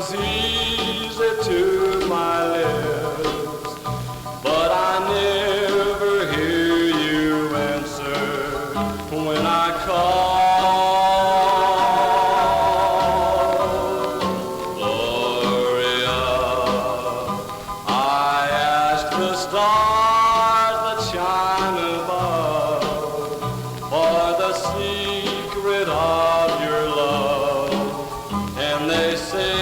comes easy to my lips, but I never hear you answer when I call. Gloria, I ask the stars that shine above for the secret of your love, and they say,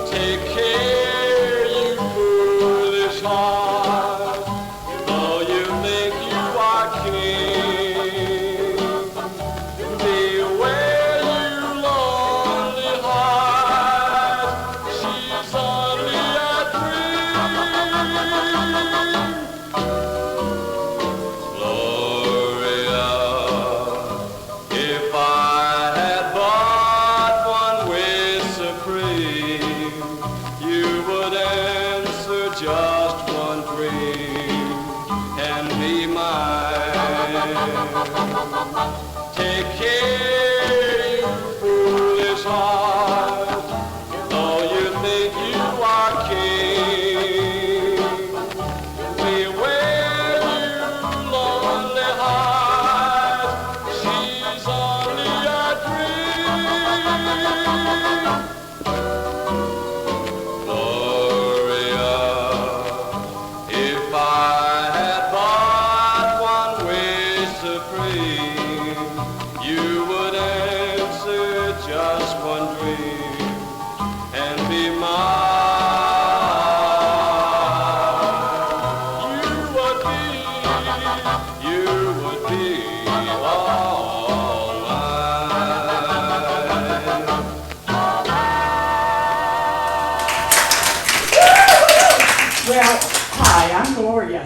take care, you foolish heart, though you think you are king. Beware, you lonely heart, she's only a dream. Gloria, if I had but one wish supreme, you would answer just one dream and be mine. Take care, you foolish heart, though you think you are king. Beware, you lonely heart, she's only a dream. Gloria, if I had but one wish supreme, you would answer just one dream and be mine. You would be all mine. Well, hi, I'm Gloria.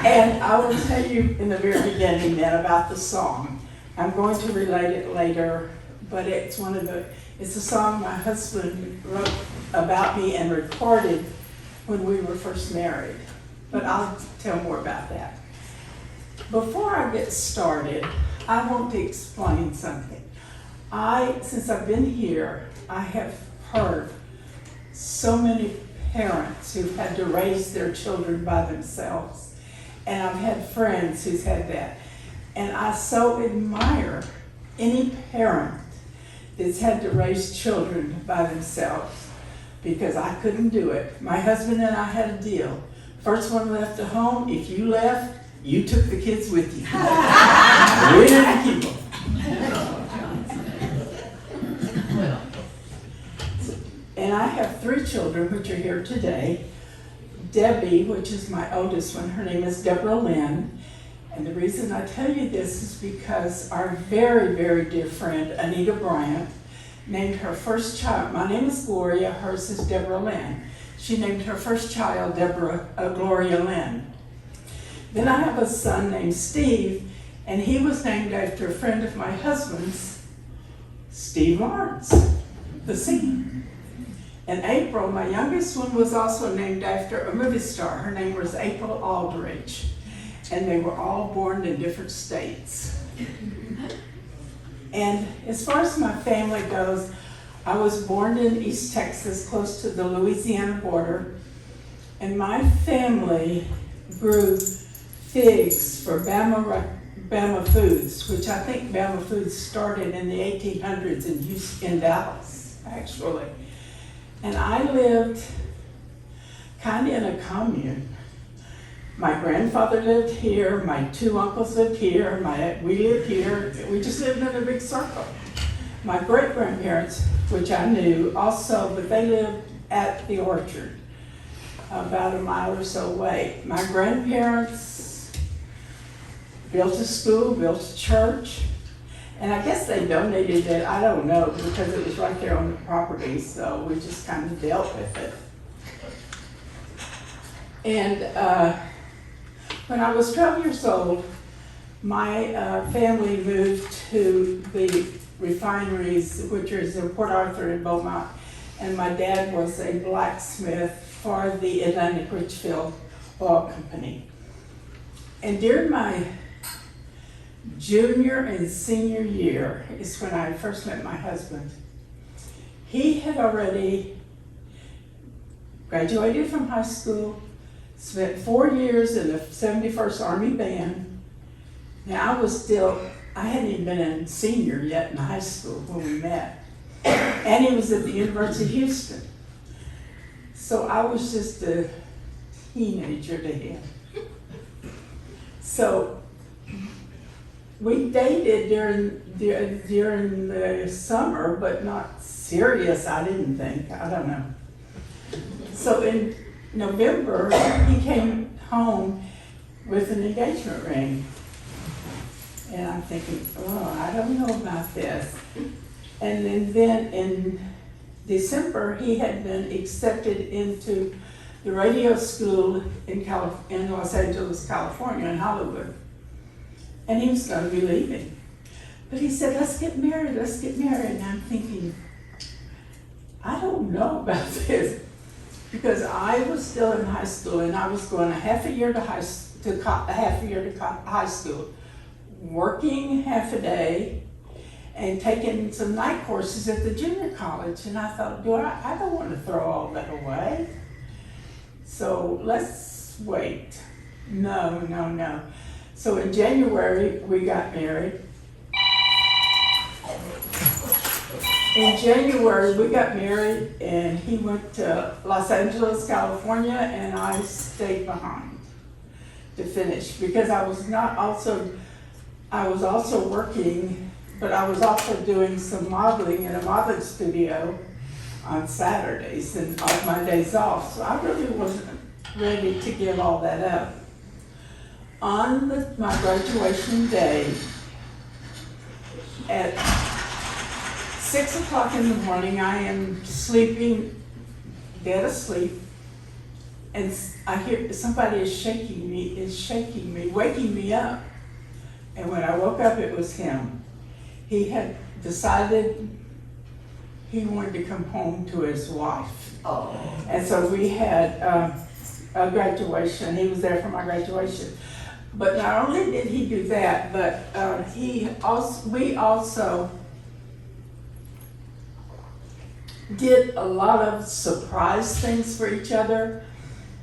And I will tell you in the very beginning then about the song. I'm going to relate it later, but it's a song my husband wrote about me and recorded when we were first married. But I'll tell more about that. Before I get started, I want to explain something. Since I've been here, I have heard so many parents who've had to raise their children by themselves. And I've had friends who's had that. And I so admire any parent that's had to raise children by themselves, because I couldn't do it. My husband and I had a deal. First one left the home, if you left, you took the kids with you. We didn't keep them. And I have 3 children which are here today. Debbie, which is my oldest one, her name is Deborah Lynn. And the reason I tell you this is because our very, very dear friend, Anita Bryant, named her first child. My name is Gloria, hers is Deborah Lynn. She named her first child Gloria Lynn. Then I have a son named Steve, and he was named after a friend of my husband's, Steve Lawrence, the singer. And April, my youngest one, was also named after a movie star. Her name was April Aldridge. And they were all born in different states. And as far as my family goes, I was born in East Texas, close to the Louisiana border. And my family grew figs for Bama Foods, which I think Bama Foods started in the 1800s in Dallas, actually. And I lived kind of in a commune. My grandfather lived here, my 2 uncles lived here, we lived here. We just lived in a big circle. My great-grandparents, which I knew also, but they lived at the orchard, about a mile or so away. My grandparents built a school, built a church, and I guess they donated it, I don't know, because it was right there on the property, so we just kind of dealt with it. And when I was 12 years old, my family moved to the refineries, which is in Port Arthur and Beaumont, and my dad was a blacksmith for the Atlantic Richfield Oil Company. And during my junior and senior year is when I first met my husband. he had already graduated from high school, spent 4 years in the 71st Army Band. Now I hadn't even been a senior yet in high school when we met. And he was at the University of Houston. So I was just a teenager to him. So we dated during the summer, but not serious, I didn't think. I don't know. So in November, he came home with an engagement ring. And I'm thinking, oh, I don't know about this. And then in December, he had been accepted into the radio school in Los Angeles, California, in Hollywood. And he was going to be leaving. But he said, let's get married. And I'm thinking, I don't know about this. Because I was still in high school, and I was going half a year to high school, working half a day, and taking some night courses at the junior college. And I thought, I don't want to throw all that away. So let's wait. No. So in January, we got married. And he went to Los Angeles, California, and I stayed behind to finish because I was also working, but I was also doing some modeling in a modeling studio on Saturdays and on my days off. So I really wasn't ready to give all that up. On my graduation day, at 6 o'clock in the morning, I am sleeping, dead asleep, and I hear somebody is shaking me, waking me up. And when I woke up, it was him. He had decided he wanted to come home to his wife. Oh. And so we had a graduation. He was there for my graduation. But not only did he do that, but we also did a lot of surprise things for each other.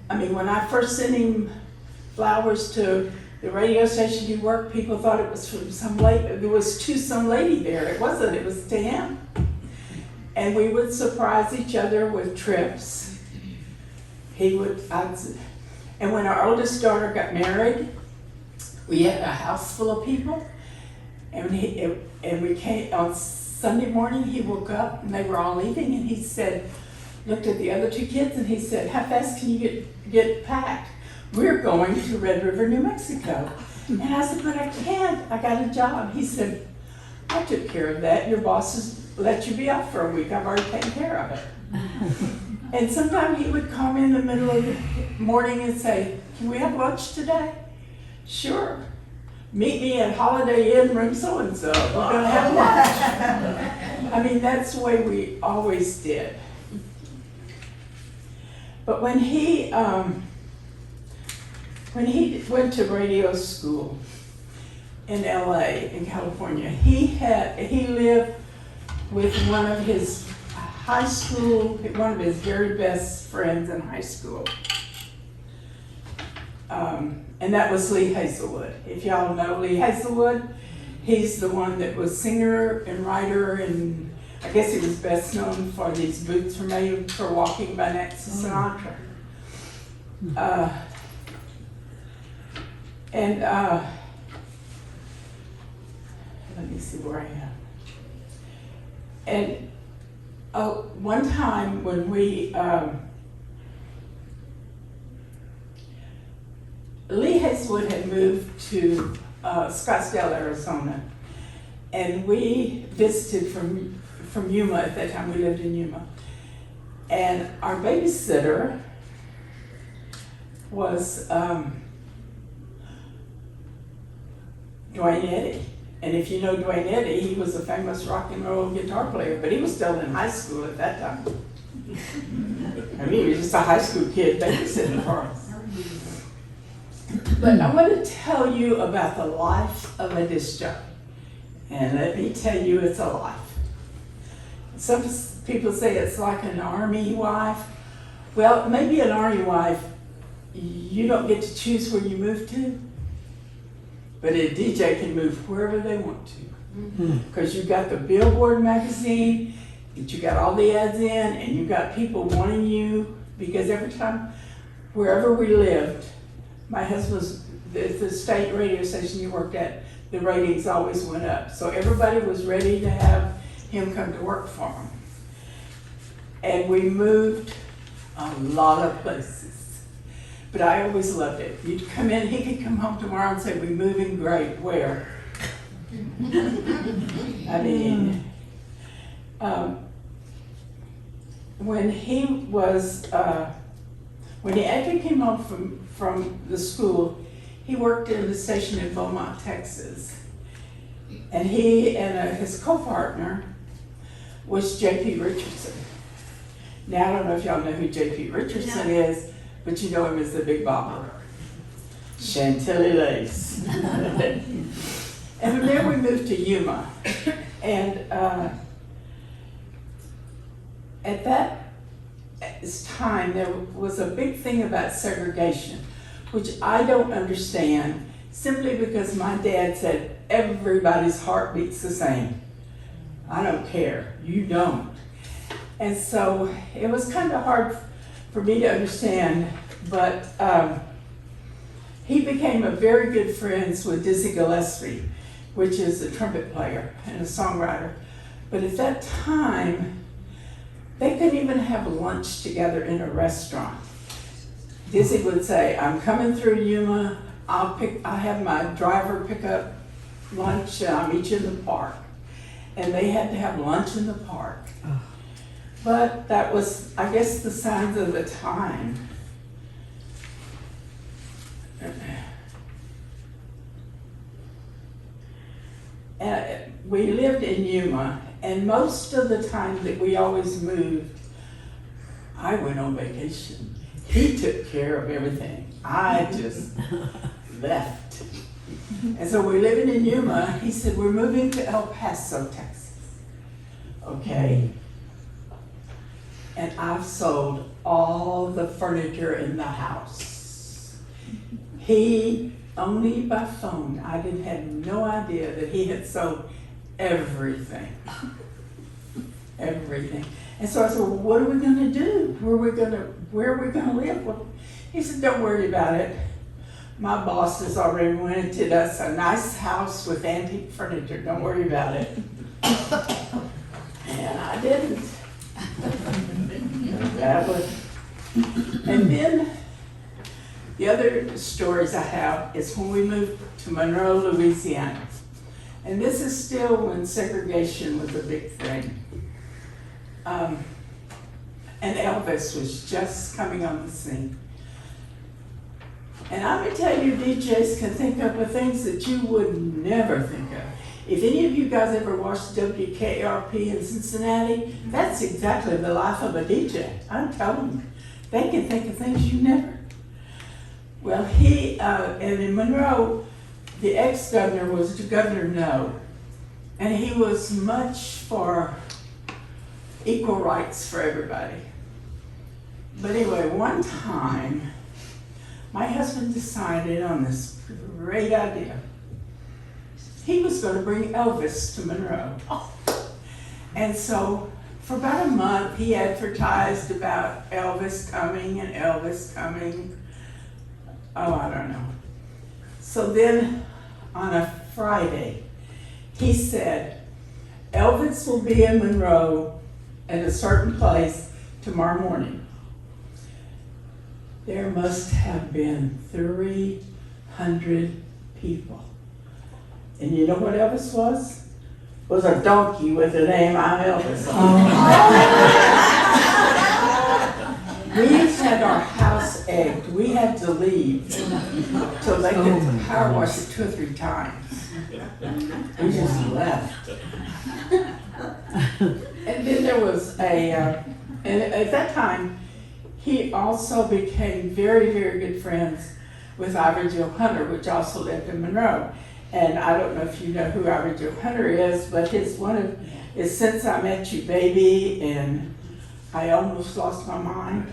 I mean, when I first sent him flowers to the radio station he worked, people thought it was from some lady. There was to some lady there. It wasn't. It was to him. And we would surprise each other with trips. And when our oldest daughter got married, we had a house full of people, and we came on Sunday morning. He woke up and they were all leaving, and he said, looked at the other two kids, and he said, "How fast can you get packed? We're going to Red River, New Mexico." And I said, "But I can't. I got a job." He said, "I took care of that. Your boss has let you be out for a week. I've already taken care of it." And sometimes he would come in the middle of the morning and say, "Can we have lunch today?" "Sure. Meet me at Holiday Inn, room so-and-so. We're going to have lunch." I mean, that's the way we always did. But when he went to radio school in LA, in California, he lived with one of his one of his very best friends in high school. And that was Lee Hazelwood. If y'all know Lee Hazelwood, he's the one that was singer and writer, and I guess he was best known for these Boots Were Made for Walking by Nancy Sinatra. Let me see where I am. And one time when Lee Hazelwood had moved to Scottsdale, Arizona, and we visited from Yuma. At that time, we lived in Yuma, and our babysitter was Dwayne Eddy. And if you know Dwayne Eddy, he was a famous rock and roll guitar player, but he was still in high school at that time. I mean, he was just a high school kid babysitting for us. But I want to tell you about the life of a disc jockey. And let me tell you, it's a life. Some people say it's like an army wife. Well, maybe an army wife, you don't get to choose where you move to, but a DJ can move wherever they want to. Because you've got the Billboard magazine, that you got all the ads in, and you got people wanting you, because every time, wherever we lived, my husband's, the state radio station you worked at, the ratings always went up. So everybody was ready to have him come to work for them. And we moved a lot of places. But I always loved it. You'd come in, he could come home tomorrow and say, "We're moving, great, where?" I mean, when he actually came home from the school, he worked in the station in Beaumont, Texas. And he and his co-partner was J.P. Richardson. Now, I don't know if y'all know who J.P. Richardson is, but you know him as the Big Bopper. Chantilly lace. And from there we moved to Yuma. And at that time, there was a big thing about segregation, which I don't understand, simply because my dad said everybody's heart beats the same. I don't care, you don't. And so it was kind of hard for me to understand, but he became a very good friends with Dizzy Gillespie, which is a trumpet player and a songwriter. But at that time, they couldn't even have lunch together in a restaurant. Dizzy would say, "I'm coming through Yuma, I'll have my driver pick up lunch and I'll meet you in the park." And they had to have lunch in the park. Oh. But that was, I guess, the signs of the time. We lived in Yuma, and most of the time that we always moved, I went on vacation. He took care of everything. I just left. And so we're living in Yuma. He said, "We're moving to El Paso, Texas." Okay. And I've sold all the furniture in the house. He, only by phone, I didn't have no idea that he had sold everything. Everything. And so I said, "Well, what are we gonna do? Where are we gonna live?" Well, he said, "Don't worry about it. My boss has already rented us a nice house with antique furniture. Don't worry about it." And I didn't. That was, and then the other stories I have is when we moved to Monroe, Louisiana. And this is still when segregation was a big thing. And Elvis was just coming on the scene. And I'm gonna tell you, DJs can think up of things that you would never think of. If any of you guys ever watched WKRP in Cincinnati, that's exactly the life of a DJ. I'm telling you, they can think of things you never. Well, and in Monroe, the ex-governor was Governor No, and he was much for equal rights for everybody. But anyway, one time, my husband decided on this great idea. He was going to bring Elvis to Monroe. And so for about a month, he advertised about Elvis coming and Elvis coming. Oh, I don't know. So then on a Friday, he said, "Elvis will be in Monroe at a certain place tomorrow morning." There must have been 300 people. And you know what Elvis was? Was a donkey with the name "I'm Elvis" on it. We had our house egged. We had to leave so they could power wash it 2 or 3 times. We just left. And then there was and at that time, he also became very, very good friends with Ivor Joe Hunter, which also lived in Monroe. And I don't know if you know who Ivor Joe Hunter is, but one of is Since I Met You, Baby, and I Almost Lost My Mind.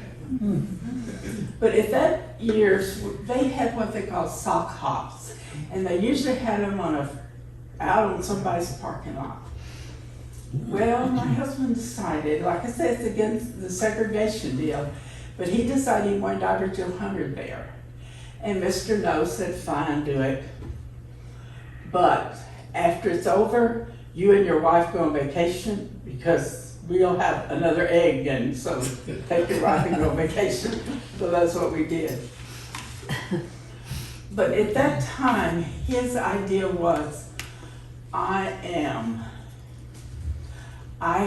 But at that years, they had what they call sock hops, and they usually had them out on somebody's parking lot. Well, my husband decided, like I said, it's against the segregation deal, but he decided he wanted Dr. Jill Hunter there. And Mr. No said, fine, do it. But after it's over, you and your wife go on vacation because we'll have another egg, and so take your wife and go on vacation. So that's what we did. But at that time, his idea was, I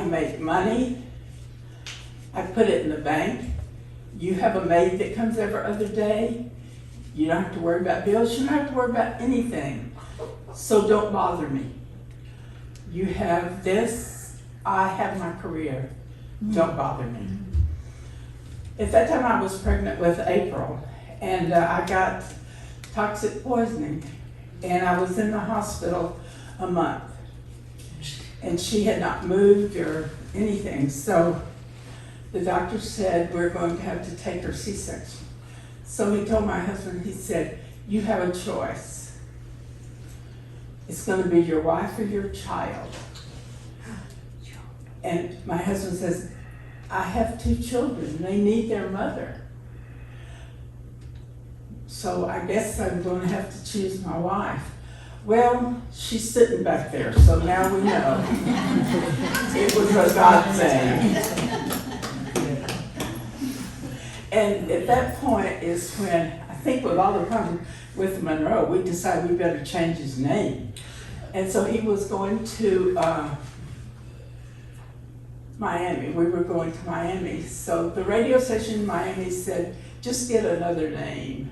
make money, I put it in the bank, you have a maid that comes every other day, you don't have to worry about bills, you don't have to worry about anything, so don't bother me. You have this, I have my career, don't bother me. At that time I was pregnant with April, and I got toxic poisoning, and I was in the hospital a month. And she had not moved or anything, so the doctor said we're going to have to take her C-section. So he told my husband, he said, you have a choice. It's going to be your wife or your child. And my husband says, I have 2 children, they need their mother. So I guess I'm going to have to choose my wife. Well, she's sitting back there, so now we know. It was a God thing. And at that point is when, I think with all the problems with Monroe, we decided we better change his name. And so he was going to Miami. We were going to Miami. So the radio station in Miami said, just get another name.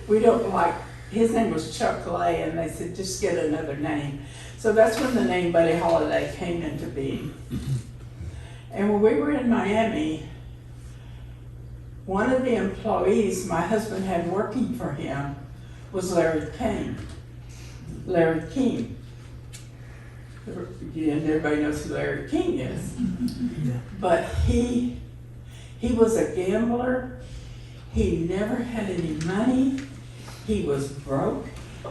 We don't like, his name was Chuck Lay, and they said, just get another name. So that's when the name Buddy Holiday came into being. And when we were in Miami, one of the employees my husband had working for him was Larry King. Larry King. And everybody knows who Larry King is. But he was a gambler. He never had any money. He was broke,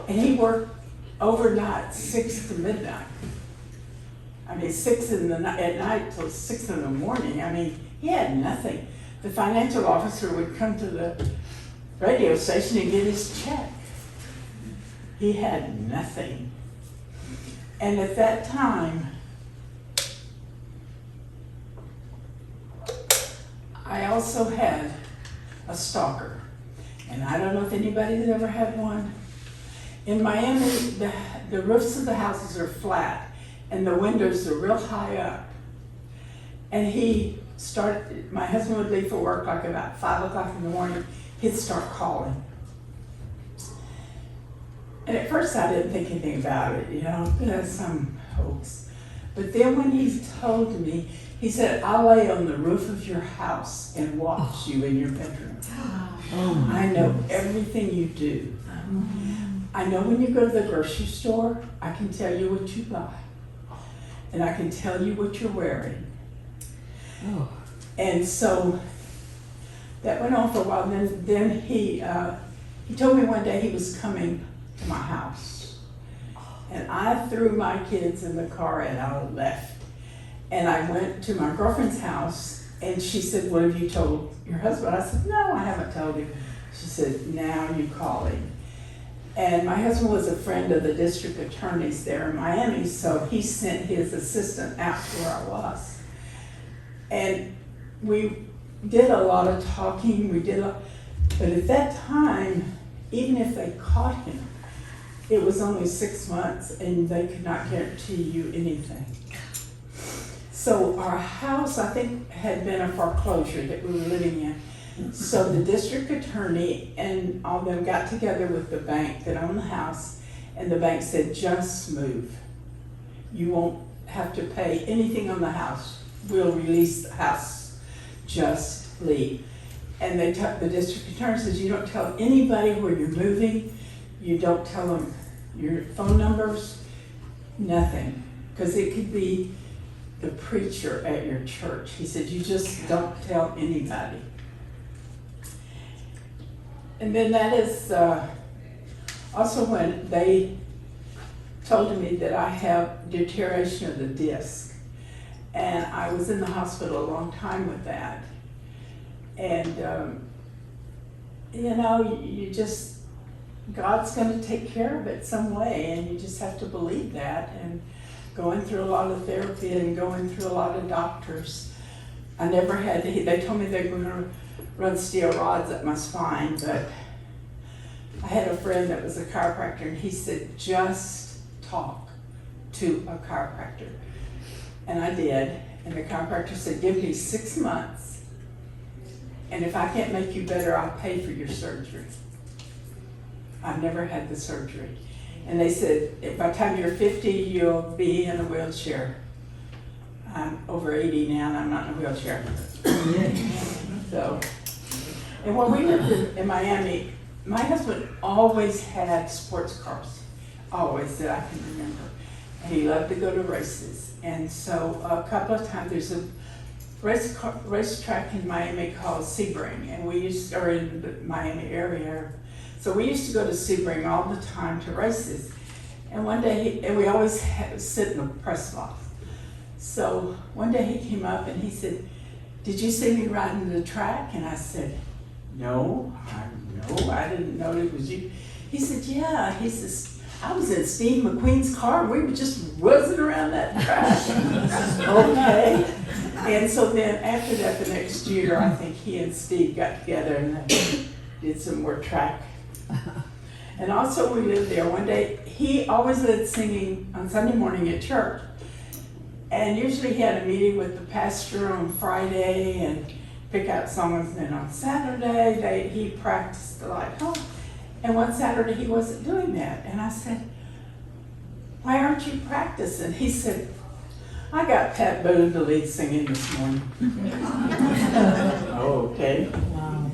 and he worked overnight, 6 to midnight. I mean, 6 at night till 6 in the morning. I mean, he had nothing. The financial officer would come to the radio station and get his check. He had nothing. And at that time, I also had a stalker. And I don't know if anybody's ever had one. In Miami, the roofs of the houses are flat and the windows are real high up. And my husband would leave for work like about 5 o'clock in the morning. He'd start calling. And at first I didn't think anything about it, that's some hoax. But then when he told me, he said, I'll lay on the roof of your house and watch you in your bedroom. I know everything you do. I know when you go to the grocery store, I can tell you what you buy. And I can tell you what you're wearing. And so that went on for a while. And then he told me one day he was coming to my house. And I threw my kids in the car and I left. And I went to my girlfriend's house. And she said, what have you told your husband? I said, no, I haven't told him. She said, now you call him. And my husband was a friend of the district attorney's there in Miami, so he sent his assistant out to where I was. And we did a lot of talking, but at that time, even if they caught him, it was only 6 months and they could not guarantee you anything. So our house, I think, had been a foreclosure that we were living in. So the district attorney and all of them got together with the bank that owned the house, and the bank said, just move. You won't have to pay anything on the house. We'll release the house. Just leave. And the district attorney says, you don't tell anybody where you're moving. You don't tell them your phone numbers, nothing. Because it could be the preacher at your church. He said, you just don't tell anybody. And then that is also when they told me that I have deterioration of the disc. And I was in the hospital a long time with that. And, you know, you just, God's going to take care of it some way, and you just have to believe that. And going through a lot of therapy and going through a lot of doctors. I never had, they told me they were going to run steel rods up my spine, but I had a friend that was a chiropractor, and he said, just talk to a chiropractor. And I did, and the chiropractor said, give me 6 months, and if I can't make you better, I'll pay for your surgery. I've never had the surgery. And they said, by the time you're 50, you'll be in a wheelchair. I'm over 80 now, and I'm not in a wheelchair. So, and when we lived in Miami, my husband always had sports cars, always, that I can remember. And he loved to go to races. And so a couple of times, there's a racetrack in Miami called Sebring, and we used, or in the Miami area. So we used to go to Sebring all the time to races. And one day, and we always sit in the press box. So one day he came up and he said, did you see me riding the track? And I said, no, I didn't know it was you. He said, yeah. He says, I was in Steve McQueen's car, and we were just whizzing around that track. Okay. And so then after that, the next year, I think he and Steve got together and they did some more track. And also we lived there. One day, he always led singing on Sunday morning at church. And usually he had a meeting with the pastor on Friday and pick out songs. And then on Saturday, he practiced like home. And one Saturday he wasn't doing that. And I said, why aren't you practicing? He said, I got Pat Boone to lead singing this morning. Oh, okay. Wow.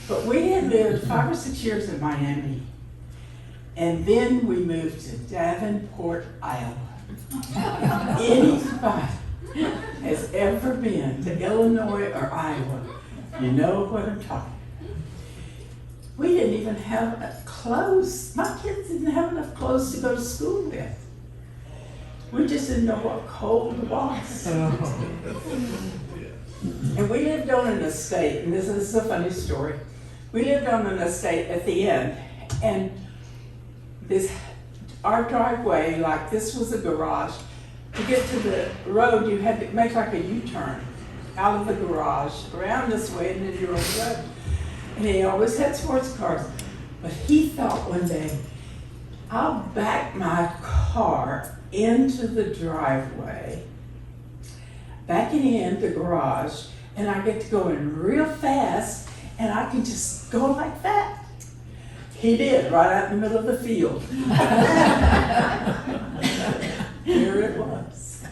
But we had lived 5 or 6 years in Miami. And then we moved to Davenport, Iowa. Anybody has ever been to Illinois or Iowa, you know what I'm talking about. We didn't even have clothes. My kids didn't have enough clothes to go to school with. We just didn't know what cold was. And we lived on an estate, and this is a funny story. We lived on an estate at the end, and our driveway, like this was a garage. To get to the road, you had to make like a U-turn out of the garage, around this way, and then you're on the road. And he always had sports cars. But he thought one day, I'll back my car into the driveway, back it in the garage, and I get to go in real fast, and I can just go like that. He did, right out in the middle of the field. Here it was.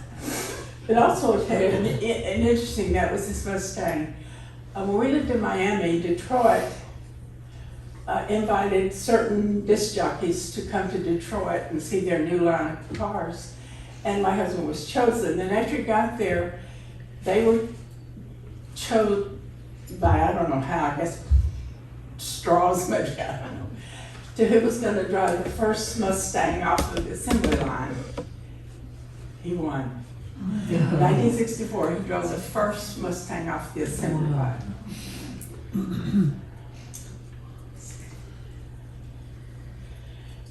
But also, and interesting, that was his Mustang. When we lived in Miami, Detroit invited certain disc jockeys to come to Detroit and see their new line of cars. And my husband was chosen. And after he got there, they were chosen by, I don't know how, I guess straws maybe, I don't know, to who was going to drive the first Mustang off of the assembly line. He won. In 1964, he drove the first Mustang off the assembly line.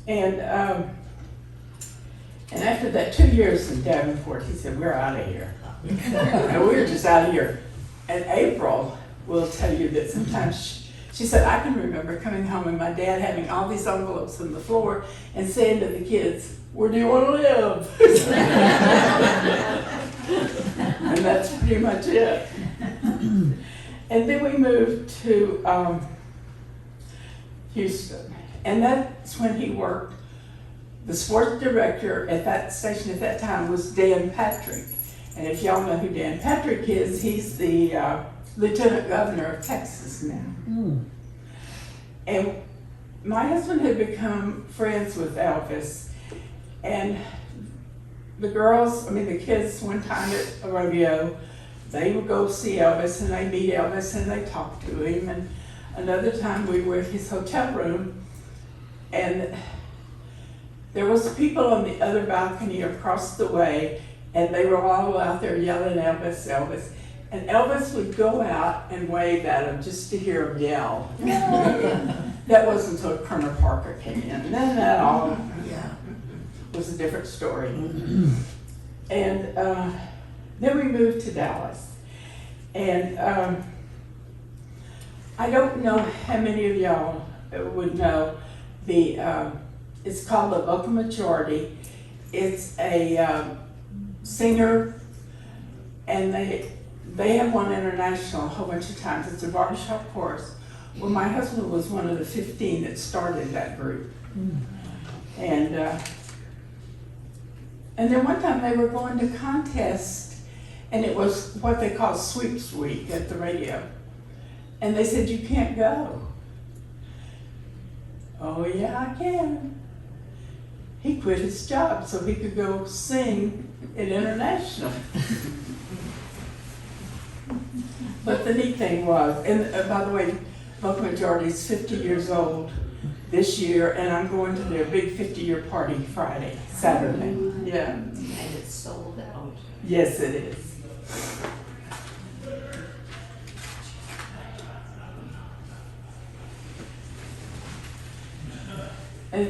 And after that 2 years in Davenport, he said, we're out of here. And we were just out of here. And April will tell you that sometimes she said, I can remember coming home and my dad having all these envelopes on the floor and saying to the kids, where do you want to live? And that's pretty much it. And then we moved to Houston. And that's when he worked. The sports director at that station at that time was Dan Patrick. And if y'all know who Dan Patrick is, he's the Lieutenant Governor of Texas now. Mm. And my husband had become friends with Elvis. And the kids, one time at a rodeo, they would go see Elvis and they meet Elvis and they talk to him. And another time we were at his hotel room and there was people on the other balcony across the way and they were all out there yelling, Elvis, Elvis. And Elvis would go out and wave at them just to hear him yell. That wasn't until Colonel Parker came in. And then that all was a different story. And then we moved to Dallas. And I don't know how many of y'all would know it's called The Vocal Majority. It's a singer, and they have won international a whole bunch of times. It's a barbershop chorus. Well, my husband was one of the 15 that started that group. And then one time they were going to contest, and it was what they call sweeps week at the radio. And they said, you can't go. Oh yeah, I can. He quit his job so he could go sing at international. But the neat thing was, and by the way, Vocal Majority is 50 years old this year, and I'm going to their big 50-year party Saturday. Yeah. And it's sold out. Yes, it is.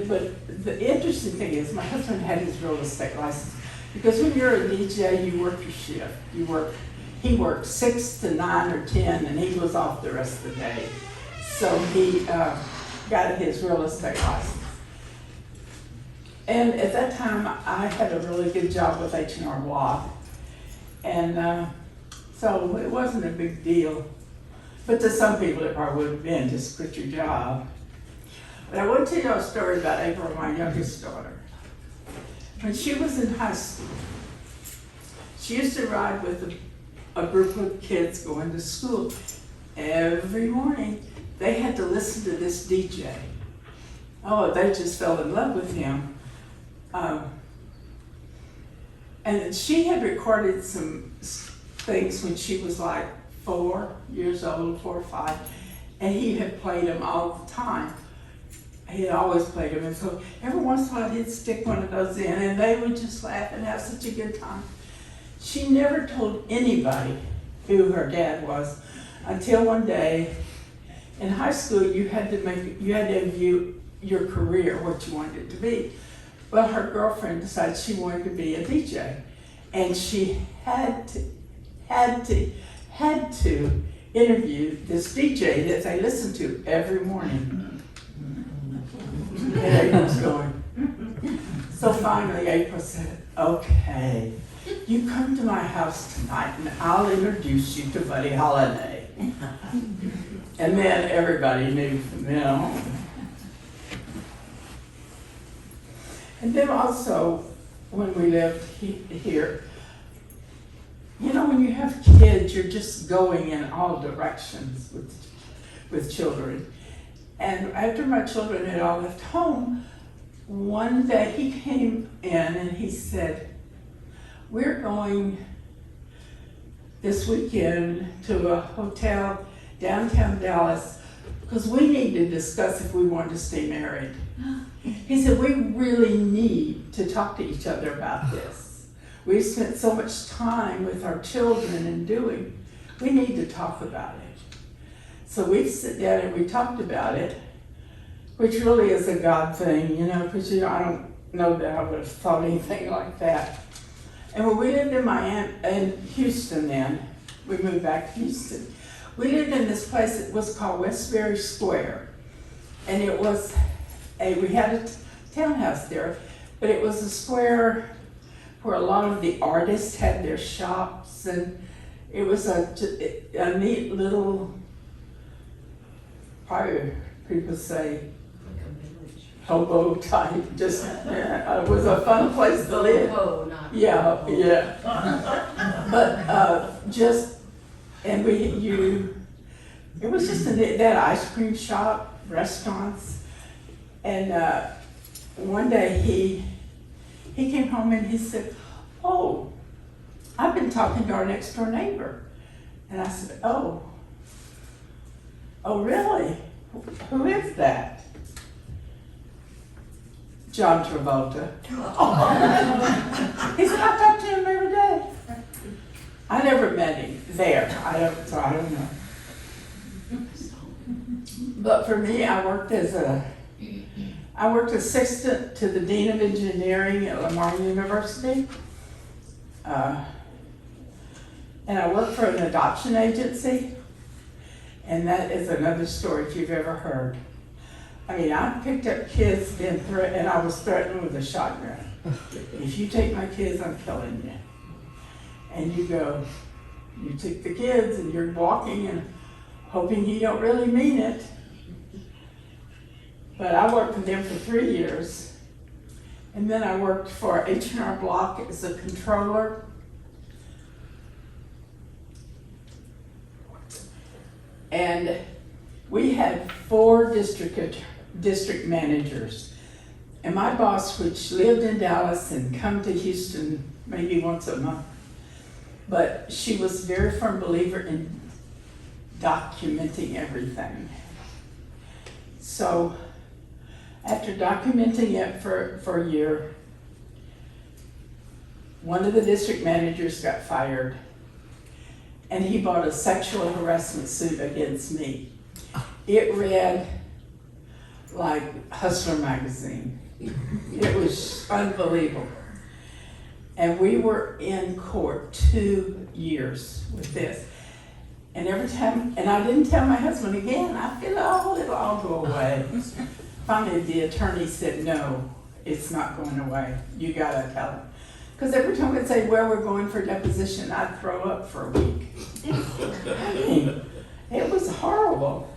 But the interesting thing is, my husband had his real estate license, because when you're a DJ, you work your shift. He worked 6 to 9 or 10, and he was off the rest of the day. So he got his real estate license. And at that time, I had a really good job with H&R Block. And so it wasn't a big deal. But to some people, it probably would have been, just quit your job. But I want to tell you a story about April, my youngest daughter. When she was in high school, she used to ride with a group of kids going to school. Every morning, they had to listen to this DJ. Oh, they just fell in love with him. And she had recorded some things when she was like 4 years old, 4 or 5, and he had played them all the time. He had always played them, and so every once in a while he'd stick one of those in, and they would just laugh and have such a good time. She never told anybody who her dad was until one day in high school you had to view your career, what you wanted it to be. Well, her girlfriend decided she wanted to be a DJ, and she had to interview this DJ that they listened to every morning. And April's going. So finally April said, okay, you come to my house tonight and I'll introduce you to Buddy Holliday. And then everybody knew from then on. And then also, when we lived here, you know, when you have kids, you're just going in all directions with children. And after my children had all left home, one day he came in and he said, we're going this weekend to a hotel downtown Dallas because we need to discuss if we want to stay married. He said, we really need to talk to each other about this. We've spent so much time with our children and we need to talk about it. So we sit down and we talked about it, which really is a God thing, you know, because I don't know that I would have thought anything like that. And when we lived in Houston then, we moved back to Houston. We lived in this place that was called Westbury Square. And it was we had a townhouse there, but it was a square where a lot of the artists had their shops, and it was a neat little, probably people say, hobo type, just, it was a fun place to live. Yeah. But it was just that ice cream shop, restaurants, and one day he came home and he said, oh, I've been talking to our next door neighbor. And I said, oh, really? Who is that? John Travolta. He said, I talk to him every day. I never met him there. I don't know. But for me, I worked assistant to the Dean of Engineering at Lamar University. And I worked for an adoption agency. And that is another story if you've ever heard. I mean, I picked up kids and I was threatened with a shotgun. If you take my kids, I'm killing you. And you took the kids and you're walking and hoping you don't really mean it. But I worked with them for 3 years. And then I worked for H&R Block as a controller. And we had 4 district managers. And my boss, which lived in Dallas and come to Houston maybe once a month, but she was a very firm believer in documenting everything. So after documenting it for a year, one of the district managers got fired, and he brought a sexual harassment suit against me. It read like Hustler magazine. It was unbelievable. And we were in court 2 years with this. And every time, and I didn't tell my husband again, I feel, oh, it'll all go away. Finally, the attorney said, no, it's not going away. You gotta tell him. Because every time I'd say, well, we're going for deposition, I'd throw up for a week. I mean, it was horrible.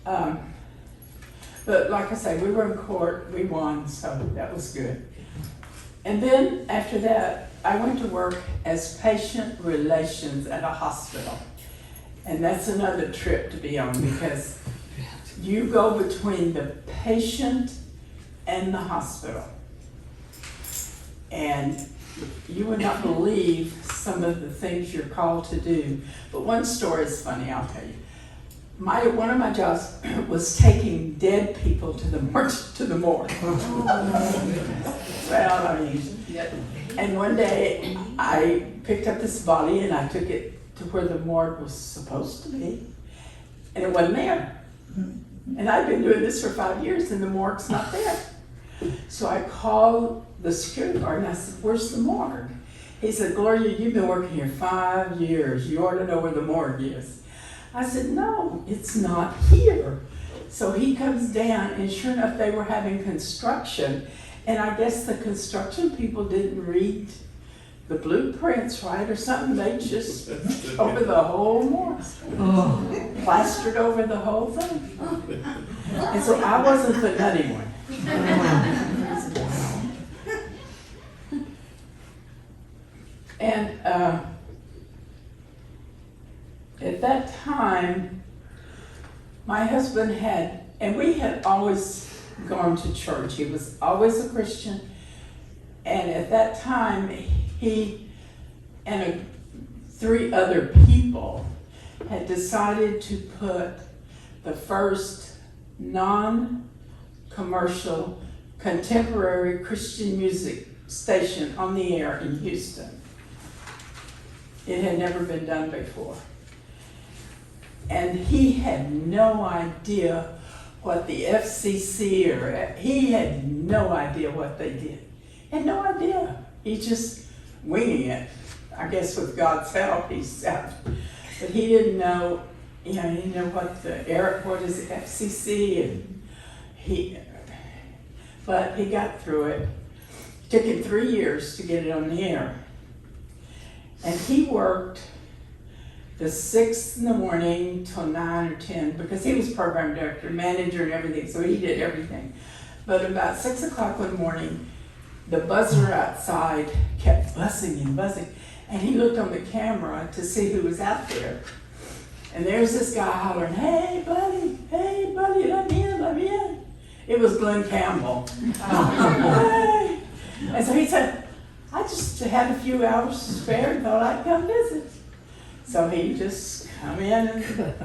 But like I say, we were in court, we won, so that was good. And then after that, I went to work as patient relations at a hospital. And that's another trip to be on because you go between the patient and the hospital. And you would not believe some of the things you're called to do. But one story is funny, I'll tell you. One of my jobs was taking dead people to the morgue. Well, I mean, and one day I picked up this body and I took it to where the morgue was supposed to be, and it wasn't there. And I've been doing this for 5 years and the morgue's not there. So I called the security guard and I said, where's the morgue? He said, Gloria, you've been working here 5 years. You ought to know where the morgue is. I said, no, it's not here. So he comes down, and sure enough, they were having construction. And I guess the construction people didn't read the blueprints right or something. They just over the whole morgue, plastered over the whole thing. And so I wasn't the nutty one. And at that time, my husband and we had always gone to church. He was always a Christian. And at that time, he and 3 other people had decided to put the first non-commercial contemporary Christian music station on the air in Houston. It had never been done before. And he had no idea what the FCC he had no idea what they did. He had no idea. He's just winging it. I guess with God's help, he's out. But he didn't know, he didn't know what is the FCC, and but he got through it. It took him 3 years to get it on the air. And he worked the 6 in the morning till 9 or 10, because he was program director, manager, and everything, so he did everything. But about 6 o'clock one morning, the buzzer outside kept buzzing and buzzing, and he looked on the camera to see who was out there. And there's this guy hollering, hey buddy, let me in. It was Glenn Campbell. Hey. And so he said, I just had a few hours to spare and thought I'd come visit. So he just come in and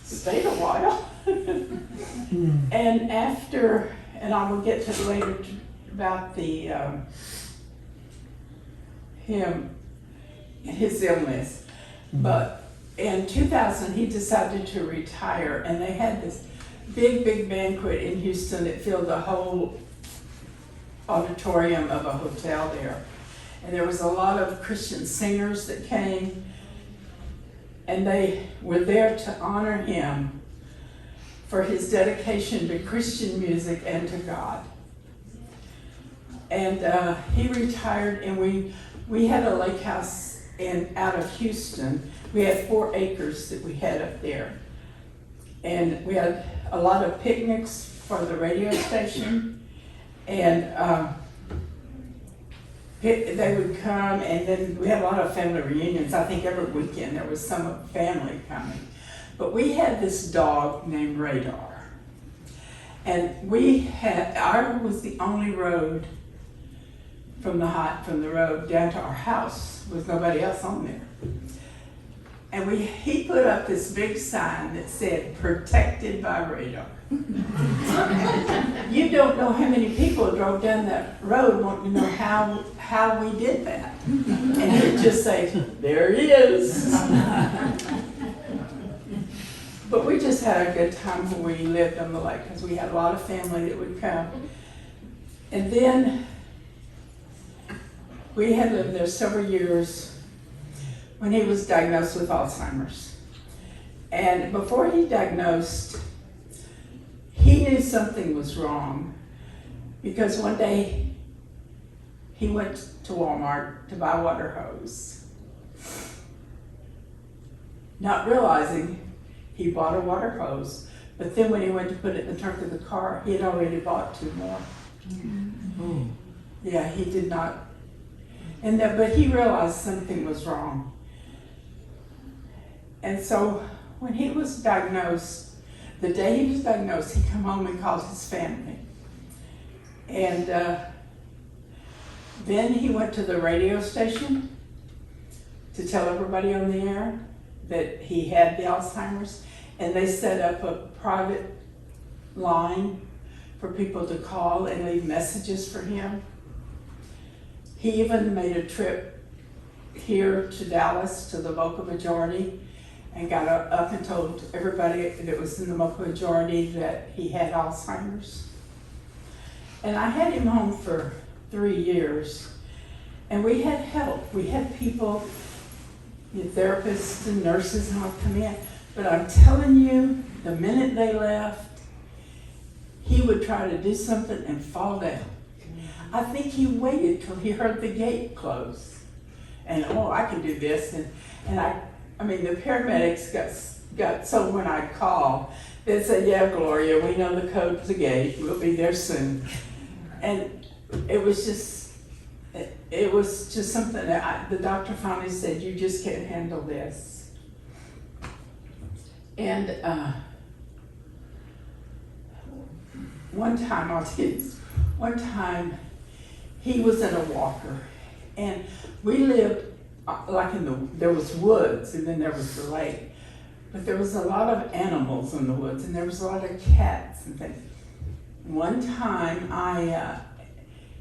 stayed a while. And after, and I will get to it later about the his illness, but in 2000 he decided to retire, and they had this big banquet in Houston that filled the whole auditorium of a hotel there. And there was a lot of Christian singers that came, and they were there to honor him for his dedication to Christian music and to God. And he retired, and we had a lake house out of Houston. We had 4 acres that we had up there. And we had a lot of picnics for the radio station. And they would come, and then we had a lot of family reunions. I think every weekend there was some family coming. But we had this dog named Radar. And ours was the only road from the road down to our house, with nobody else on there. And he put up this big sign that said, "Protected by Radar." You don't know how many people drove down that road wanting to know how we did that. And he'd just say, "There he is." But we just had a good time when we lived on the lake, because we had a lot of family that would come. And then we had lived there several years when he was diagnosed with Alzheimer's. And before he diagnosed, he knew something was wrong, because one day he went to Walmart to buy a water hose, not realizing he bought a water hose. But then when he went to put it in the trunk of the car, he had already bought 2 more. Oh. Yeah, he did not. But he realized something was wrong. And so when he was diagnosed, the day he was diagnosed, he come home and called his family. And then he went to the radio station to tell everybody on the air that he had the Alzheimer's, and they set up a private line for people to call and leave messages for him. He even made a trip here to Dallas to the Mocha Majority, and got up and told everybody that was in the Mocha Majority that he had Alzheimer's. And I had him home for 3 years, and we had help. We had people, therapists and nurses and all come in. But I'm telling you, the minute they left, he would try to do something and fall down. I think he waited till he heard the gate close. And, I can do this. And I mean, the paramedics got so when I'd call, they'd say, "Yeah, Gloria, we know the code to the gate. We'll be there soon." And it was just something that the doctor finally said, "You just can't handle this." And one time, I'll tell you, one time he was in a walker, and we lived like there was woods, and then there was the lake. But there was a lot of animals in the woods, and there was a lot of cats and things. One time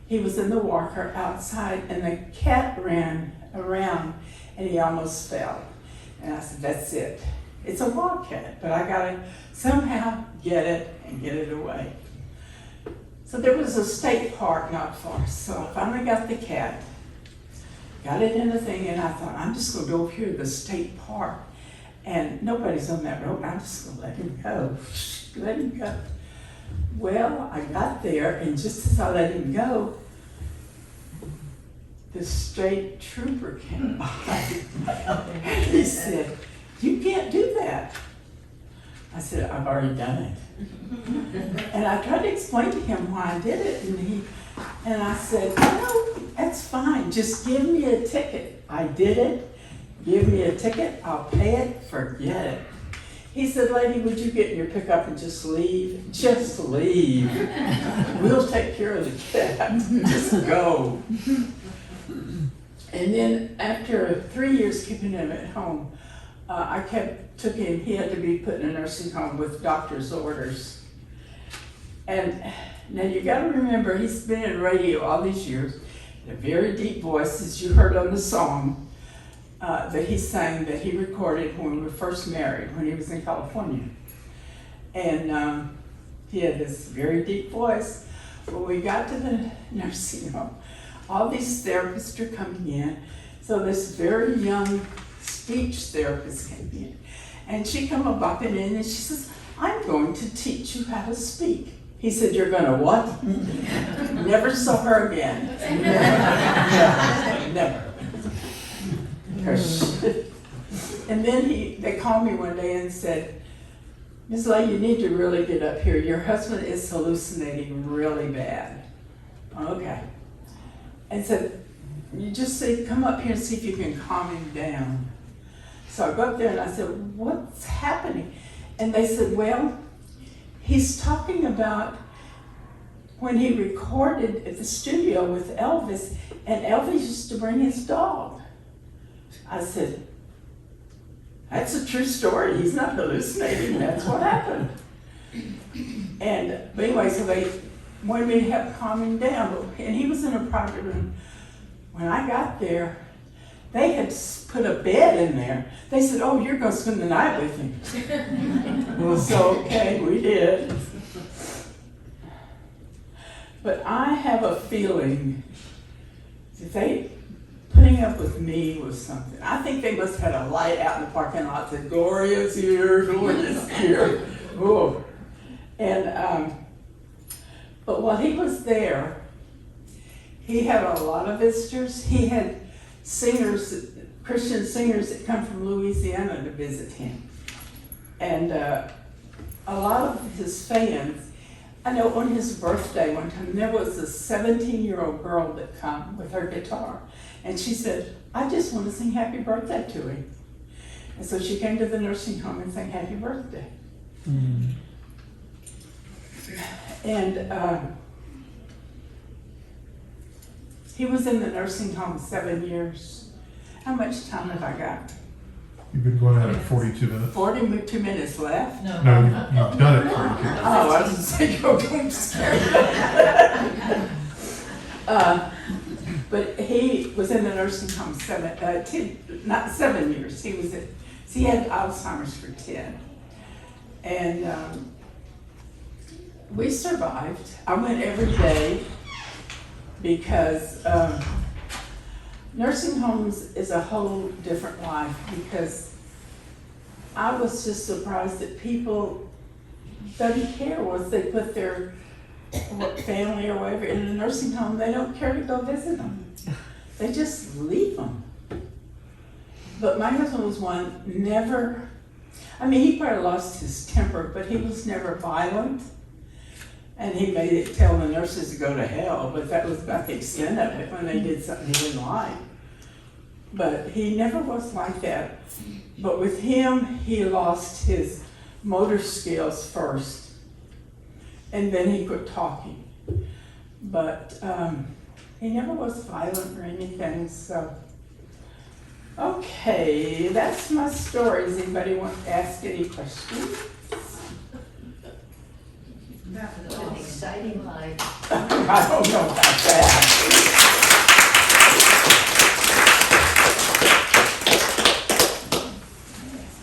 he was in the walker outside, and the cat ran around, and he almost fell. And I said, "That's it. It's a wildcat, but I gotta somehow get it and get it away." So there was a state park not far, so I finally got the cat, got it in the thing, and I thought, I'm just gonna go over here to the state park, and nobody's on that road, I'm just gonna let him go, let him go. Well, I got there, and just as I let him go, the state trooper came by. He said, "You can't do that." I said, "I've already done it." And I tried to explain to him why I did it, and I said, "No, that's fine, just give me a ticket. I did it, give me a ticket, I'll pay it, forget it." He said, "Lady, would you get in your pickup and just leave? Just leave. We'll take care of the cat. Just go." And then after 3 years keeping him at home, took him, he had to be put in a nursing home with doctor's orders. And now you gotta remember, he's been in radio all these years, a very deep voice, as you heard on the song that he sang, that he recorded when we were first married, when he was in California. And he had this very deep voice. When we got to the nursing home, all these therapists are coming in. So this very young speech therapist came in. And she come up bopping in and she says, I'm going to teach you how to speak. He said, you're gonna what? Never saw her again. Never. And then they called me one day and said, Ms. Lay, you need to really get up here. Your husband is hallucinating really bad. Okay. And said, you just say, come up here and see if you can calm him down. So I go up there and I said, what's happening? And they said, well, he's talking about when he recorded at the studio with Elvis, and Elvis used to bring his dog. I said, that's a true story. He's not hallucinating. That's what happened. But anyway, so they wanted me to help calm him down. And he was in a private room. When I got there, they had put a bed in there. They said, oh, you're going to spend the night with him. Well, so, okay, we did. But I have a feeling that putting up with me was something. I think they must have had a light out in the parking lot that said, Gloria's here, Gloria's here. Oh. And, but while he was there, he had a lot of visitors. He had singers, Christian singers that come from Louisiana to visit him. And a lot of his fans, I know on his birthday one time, there was a 17-year-old girl that came with her guitar. And she said, I just want to sing happy birthday to him. And so she came to the nursing home and sang happy birthday. Mm. And he was in the nursing home 7 years. How much time have I got? You've been going at it 42 minutes. 42 minutes left? No, you've done it 42 minutes. Oh, I was going to say, go, I'm scared. But he was in the nursing home not 7 years. He had Alzheimer's for 10. And we survived. I went every day because nursing homes is a whole different life, because I was just surprised that people doesn't care once they put their family or whatever in a nursing home. They don't care to go visit them. They just leave them. But my husband was one, never, I mean, he probably lost his temper, but he was never violent. And he made it tell the nurses to go to hell, but that was about the extent of it when they did something he didn't like. But he never was like that. But with him, he lost his motor skills first, and then he quit talking. But he never was violent or anything, so. Okay, that's my story. Does anybody want to ask any questions? What an exciting life. I don't know about that.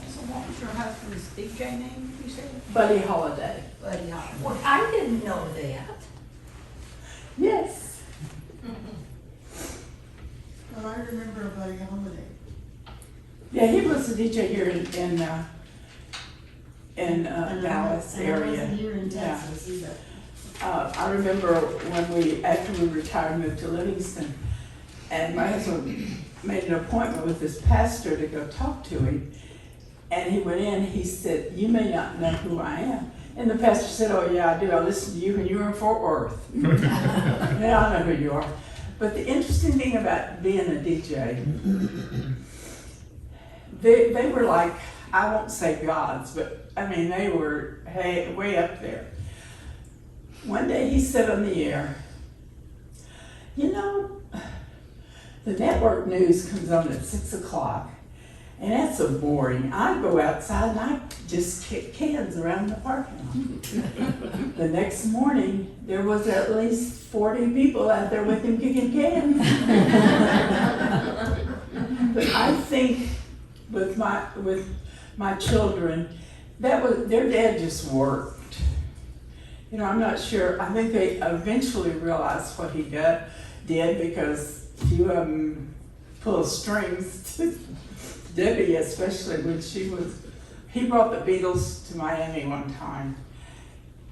So what was your husband's DJ name, you said? Buddy Holiday. But well, I didn't know that. Yes. Well, I remember Buddy Holiday. Yeah, he was a DJ here in Dallas area. I wasn't here in Yeah. Texas either. I remember when after we retired, moved to Livingston, and my husband made an appointment with this pastor to go talk to him. And he went in, he said, you may not know who I am. And the pastor said, oh yeah, I do. I listened to you when you were in Fort Worth. Yeah, I know who you are. But the interesting thing about being a DJ, they were like, I won't say gods, but I mean, they were way up there. One day he said on the air, you know, The network news comes on at 6 o'clock, and that's so boring. I go outside and I just kick cans around the parking lot. The next morning, there was at least 40 people out there with him kicking cans. But I think with my children, that was their dad just worked. You know, I'm not sure. I think they eventually realized what he did because a few of them pull strings to Debbie, especially when he brought the Beatles to Miami one time.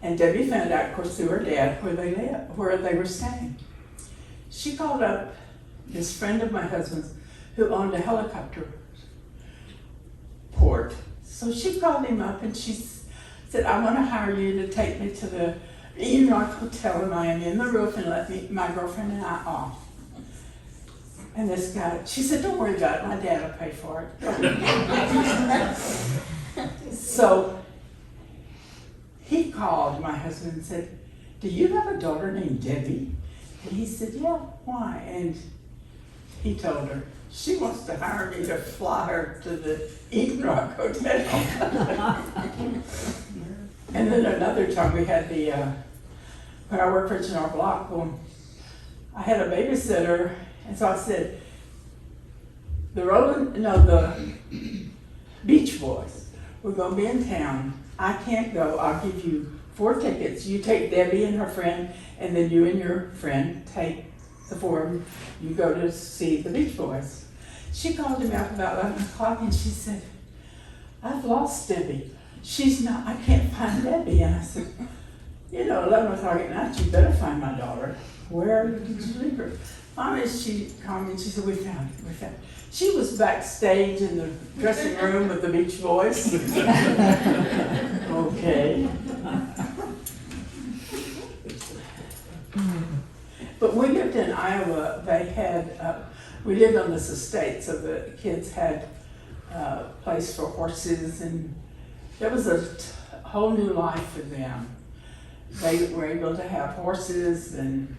And Debbie found out, of course, through her dad where they were staying. She called up this friend of my husband's who owned a helicopter port. So she called him up and she said, I want to hire you to take me to the Eden Rock Hotel in Miami in the roof and let my girlfriend and I off. And this guy, she said, don't worry about it, my dad will pay for it. So he called my husband and said, do you have a daughter named Debbie? And he said, yeah, why? And he told her, she wants to hire me to fly her to the Eden Rock Hotel. And then another time we had when I worked for H&R Block, I had a babysitter, and so I said, the Beach Boys, we're gonna be in town. I can't go, I'll give you 4 tickets. You take Debbie and her friend, and then you and your friend take the 4 of them. You go to see the Beach Boys. She called me up about 11 o'clock and she said, I've lost Debbie. I can't find Debbie. And I said, 11 o'clock at night, you better find my daughter. Where did you leave her? Finally, she called me and she said, we found her. She was backstage in the dressing room with the Beach Boys. Okay. But we lived in Iowa. We lived on this estate, so the kids had a place for horses, and there was a whole new life for them. They were able to have horses and,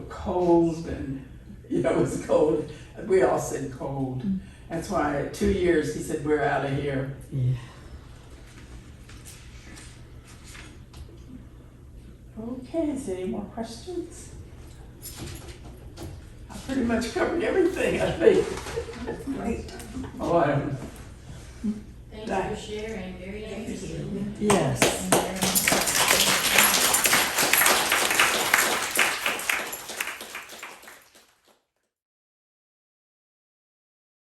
cold, and, it was cold. We all said cold. That's why 2 years, he said, we're out of here. Yeah. Okay, is there any more questions? I pretty much covered everything, I think. Great. Oh, I don't. Thanks for sharing, very nice of you. Yes.